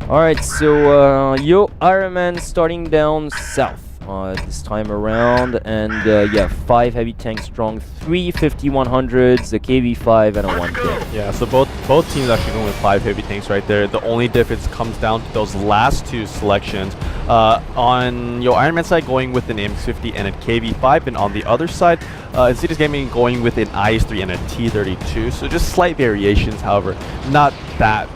Alright, so yoe IRONMEN starting down south this time around, and yeah, 5 heavy tanks strong, 3 5100s, a KV5, and a 1K. Yeah, so both teams actually going with 5 heavy tanks right there. The only difference comes down to those last 2 selections. On yoe IRONMEN side, going with an MX-50 and a KV5, and on the other side, Insidious Gaming going with an IS-3 and a T-32. So just slight variations, however, not that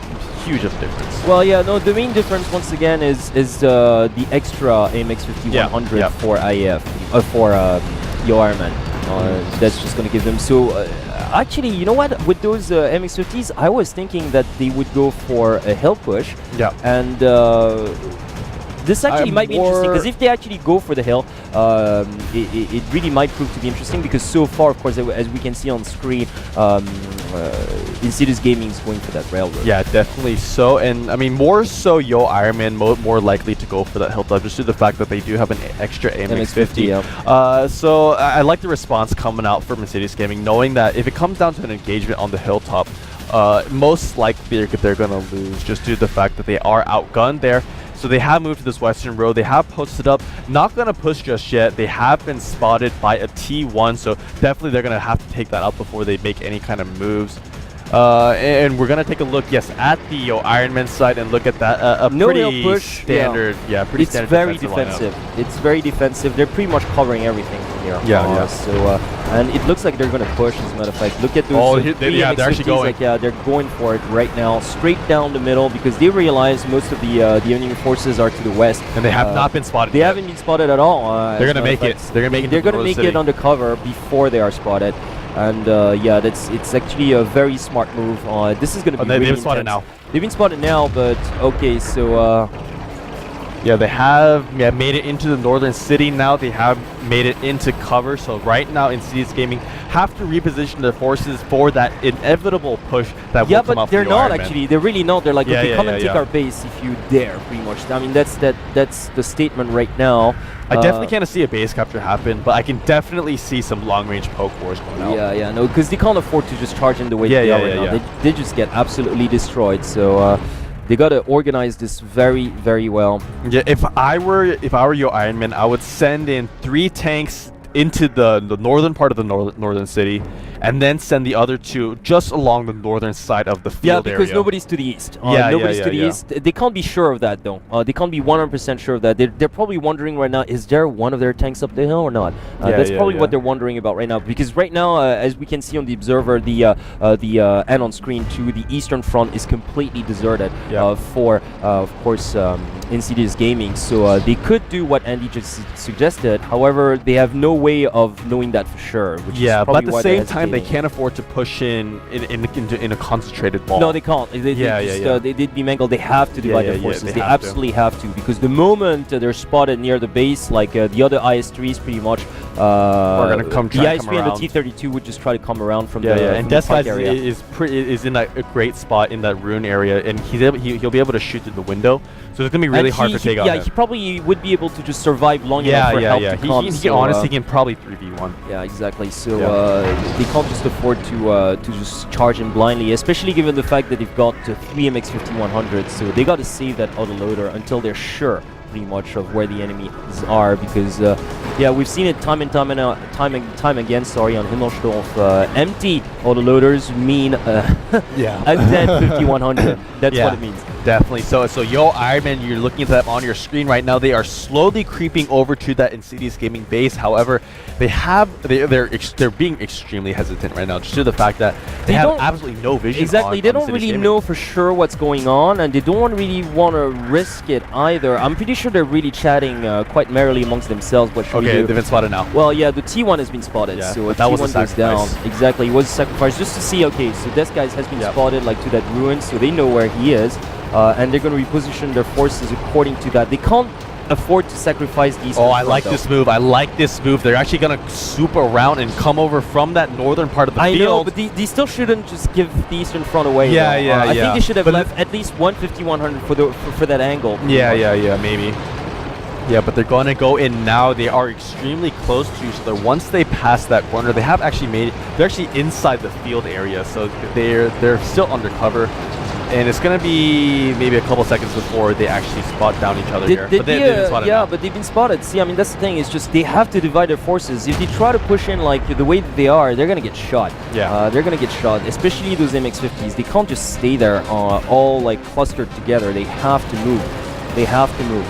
huge of a difference. Well, yeah, no, the main difference once again is the extra MX-50 100 for IF for yoe IRONMEN. That's just gonna give them. So actually, you know what? With those MX-50s, I was thinking that they would go for a hill push. Yeah. And this actually might be interesting, because if they actually go for the hill, it really might prove to be interesting, because so far, of course, as we can see on screen, Insidious Gaming is going for that railroad. Yeah, definitely so. And I mean, more so yoe IRONMEN more likely to go for that hill dive, just due to the fact that they do have an extra MX-50. Yeah. So I like the response coming out from Insidious Gaming, knowing that if it comes down to an engagement on the hilltop, most likely they're going to lose, just due to the fact that they are outgunned there. So they have moved to this western road. They have posted up. Not going to push just yet. They have been spotted by a T1, so definitely they're going to have to take that out before they make any kind of moves. And we're going to take a look, yes, at the yoe IRONMEN side and look at that. A pretty push, standard, pretty it's standard very defensive. It's very defensive. They're pretty much covering everything from here. Yeah. So, and it looks like they're going to push, as a matter of fact. Look at those. Oh, they're actually going. Like, yeah, they're going for it right now, straight down the middle, because they realize most of the enemy forces are to the west. And they have not been spotted. They haven't been spotted at all. They're going to make it. They're going to make it undercover before they are spotted. And yeah, it's actually a very smart move. This is going to be really they've been spotted now. They've been spotted now, but okay, so yeah, they have made it into the northern city now. They have made it into cover. So right now, Insidious Gaming have to reposition their forces for that inevitable push that will come up. Yeah, but they're not actually. They're really not. They're like, okay, come and take our base if you dare, pretty much. I mean, that's the statement right now. I definitely can't see a base capture happen, but I can definitely see some long-range poke wars going out. Yeah, no, because they can't afford to just charge in the way they are right now. They just get absolutely destroyed. So they gotta organize this very, very well. Yeah, if I were yoe IRONMEN, I would send in 3 tanks into the northern part of the northern city, and then send the other 2 just along the northern side of the field area. Yeah, because nobody's to the east. Nobody's to the east. They can't be sure of that, though. They can't be 100% sure of that. They're probably wondering right now, is there one of their tanks up the hill or not? That's probably what they're wondering about right now. Because right now, as we can see on the observer, and on screen too, the eastern front is completely deserted for, of course, Insidious Gaming. So they could do what Andy just suggested. However, they have no way of knowing that for sure. But at the same time, they can't afford to push in a concentrated ball. No, they can't. They'd be mangled. They have to divide their forces. They absolutely have to, because the moment they're spotted near the base, like the other IS-3s pretty much, are going to come the IS-3 and the T-32 would just try to come around from the and Deathguy is in a great spot in that ruin area, and he'll be able to shoot through the window. So it's going to be really hard to take on him. Yeah, he probably would be able to just survive long enough for help to come. Honestly, he can probably 3v1. Yeah, exactly. So they can't just afford to just charge him blindly, especially given the fact that they've got 3 MX-50 100s. So they got to save that autoloader until they're sure, pretty much, of where the enemies are, because yeah, we've seen it time and time again. Sorry, on Himmelsdorf, empty autoloaders mean a dead 5100. That's what it means. Definitely. So yoe IRONMEN, you're looking at them on your screen right now. They are slowly creeping over to that Insidious Gaming base. However, they're being extremely hesitant right now, just due to the fact that they have absolutely no vision. Exactly. They don't really know for sure what's going on, and they don't really want to risk it either. I'm pretty sure they're really chatting quite merrily amongst themselves. What should we do? They've been spotted now. Well, yeah, the T1 has been spotted, so that was goes down. Exactly, it was a sacrifice just to see. Okay, so this guy has been spotted, like, to that ruin, so they know where he is, and they're going to reposition their forces according to that. They can't afford to sacrifice these. Oh, I like this move. I like this move. They're actually going to swoop around and come over from that northern part of the field. I know, but they still shouldn't just give the eastern front away. I think they should have left at least 150-100 for that angle. Yeah, maybe. Yeah, but they're going to go in now. They are extremely close to each other. Once they pass that corner, they have actually made it. They're actually inside the field area, so they're still undercover. And it's going to be maybe a couple seconds before they actually spot down each other here. But they didn't spot it now. But they've been spotted. See, I mean, that's the thing. It's just they have to divide their forces. If they try to push in like the way that they are, they're going to get shot. Yeah. They're going to get shot, especially those MX-50s. They can't just stay there all like clustered together. They have to move. They have to move.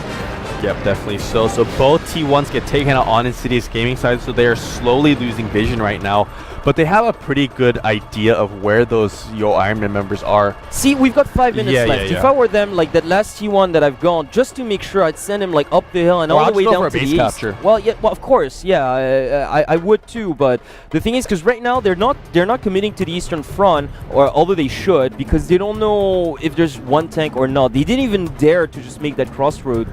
Yep, definitely. So both T1s get taken out on Insidious Gaming side, so they are slowly losing vision right now. But they have a pretty good idea of where those yoe IRONMEN members are. See, we've got 5 minutes left. If I were them, like that last T1 that I've gone, just to make sure, I'd send him like up the hill and all the way down to the east. Well, yeah, well, of course, yeah, I would too. But the thing is, because right now they're not committing to the eastern front, or although they should, because they don't know if there's one tank or not. They didn't even dare to just make that crossroad.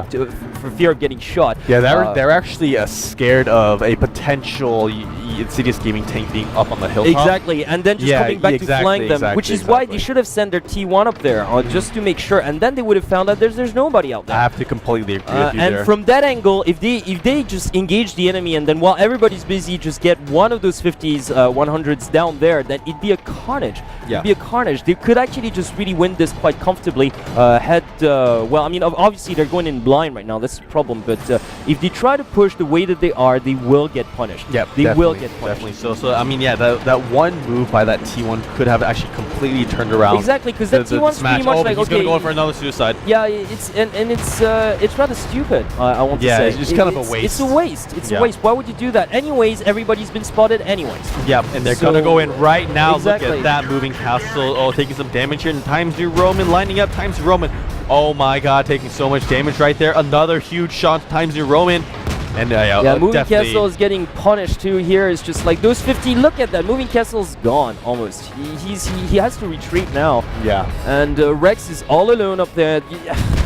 For fear of getting shot. Yeah, they're actually scared of a potential Insidious Gaming tank being up on the hilltop. Exactly, and then just coming back to flank them, which is why they should have sent their T1 up there, just to make sure, and then they would have found out there's nobody out there. I have to completely agree with you there. And from that angle, if they just engage the enemy, and then while everybody's busy, just get one of those 50s, 100s down there, then it'd be a carnage. Yeah. It'd be a carnage. They could actually just really win this quite comfortably. Well, I mean, obviously they're going in blind right now. That's the problem. But if they try to push the way that they are, they will get punished. Yep, they will get punished. Definitely. So I mean, yeah, that one move by that T1 could have actually completely turned around. Exactly, because that T1's pretty much like, he's gonna go for another suicide. Yeah, it's rather stupid. I want to say. Yeah, it's just kind of a waste. It's a waste. It's a waste. Why would you do that? Anyways, everybody's been spotted. Anyways. Yep, and they're gonna go in right now. Exactly. Look at that moving castle. Oh, taking some damage here. And TanksAsia lining up. TanksAsia. Oh my God, taking so much damage right there. Another huge shot to TanksAsia. And Moving Castle is getting punished too here. It's just like those 50. Look at that. Moving Castle's gone almost. He has to retreat now. Yeah. And Rex is all alone up there.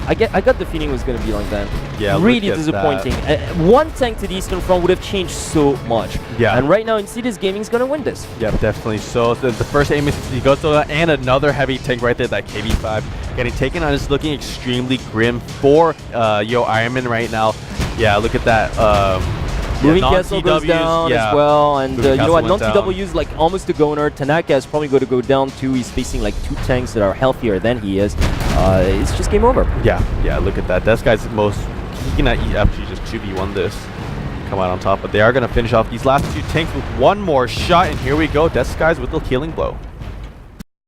I got the feeling it was going to be like that. Yeah. Really disappointing. One tank to the eastern front would have changed so much. Yeah. And right now, Insidious Gaming is going to win this. Yeah, definitely. So the first aim is he goes to and another heavy tank right there. That KB5 getting taken on is looking extremely grim for yoe IRONMEN right now. Yeah, look at that. Moving Castle goes down as well, and you know what? Non-TW's like almost a goner. Tanaka is probably going to go down too. He's facing like 2 tanks that are healthier than he is. It's just game over. Yeah, look at that. This guy's he can actually just 2v1 this. Come out on top, but they are going to finish off these last 2 tanks with one more shot, and here we go. Death Skies with the killing blow.